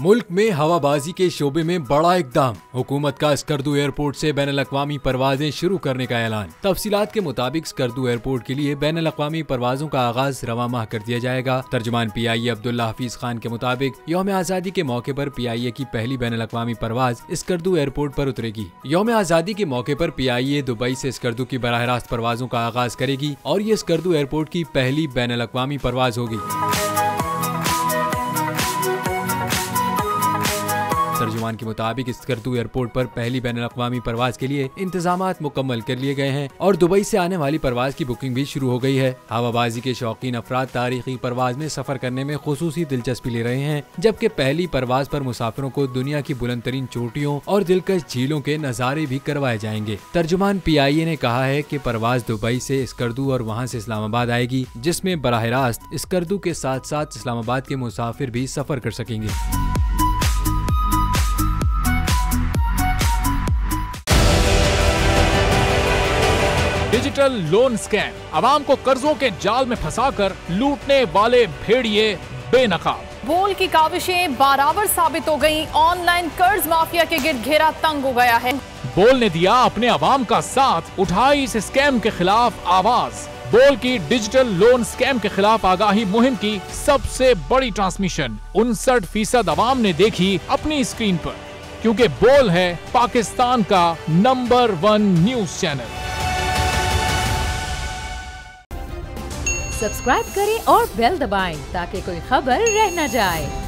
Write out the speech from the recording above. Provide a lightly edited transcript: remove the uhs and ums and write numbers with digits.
मुल्क में हवाबाजी के शोबे में बड़ा इकदाम। हुकूमत का स्कर्दू एयरपोर्ट से बैनुल-अक़वामी परवाजें शुरू करने का ऐलान। तफसीलात के मुताबिक स्कर्दू एयरपोर्ट के लिए बैनुल-अक़वामी परवाजों का आगाज रवा माह कर दिया जाएगा। तर्जुमान PIA अब्दुल्ला हफीज खान के मुताबिक यौम आज़ादी के मौके पर PIA की पहली बैनुल-अक़वामी परवाज स्कर्दू एयरपोर्ट पर उतरेगी। यौम आज़ादी के मौके पर PIA दुबई से स्कर्दू की बराह रास्त परवाजों का आगाज करेगी और ये स्कर्दू एयरपोर्ट की पहली बैनुल-अक़वामी परवाज होगी। तर्जुमान के मुताबिक स्कर्दू एयरपोर्ट पर पहली बैनुल-अक़वामी परवाज के लिए इंतजामात मुकम्मल कर लिए गए हैं और दुबई से आने वाली परवाज की बुकिंग भी शुरू हो गई है। हवाबाजी के शौकीन अफराद तारीखी परवाज में सफर करने में खुसूसी दिलचस्पी ले रहे हैं, जबकि पहली परवाज पर मुसाफिरों को दुनिया की बुलंद तरीन चोटियों और दिलकश झीलों के नज़ारे भी करवाए जाएंगे। तर्जुमान PIA ने कहा है कि परवाज दुबई से स्कर्दू और वहाँ से इस्लामाबाद आएगी, जिसमें बराह रास्त स्कर्दू के साथ साथ इस्लामाबाद के मुसाफिर भी सफर कर सकेंगे। डिजिटल लोन स्कैम, आवाम को कर्जों के जाल में फंसाकर लूटने वाले भेड़िए बेनकाब। बोल की काविशें बराबर साबित हो गईं। ऑनलाइन कर्ज माफिया के गिर्द घेरा तंग हो गया है। बोल ने दिया अपने आवाम का साथ, उठाई इस स्कैम के खिलाफ आवाज। बोल की डिजिटल लोन स्कैम के खिलाफ आगाही मुहिम की सबसे बड़ी ट्रांसमिशन 59% आवाम ने देखी अपनी स्क्रीन पर, क्योंकि बोल है पाकिस्तान का नंबर 1 न्यूज चैनल। सब्सक्राइब करें और बेल दबाएं ताकि कोई खबर रह न जाए।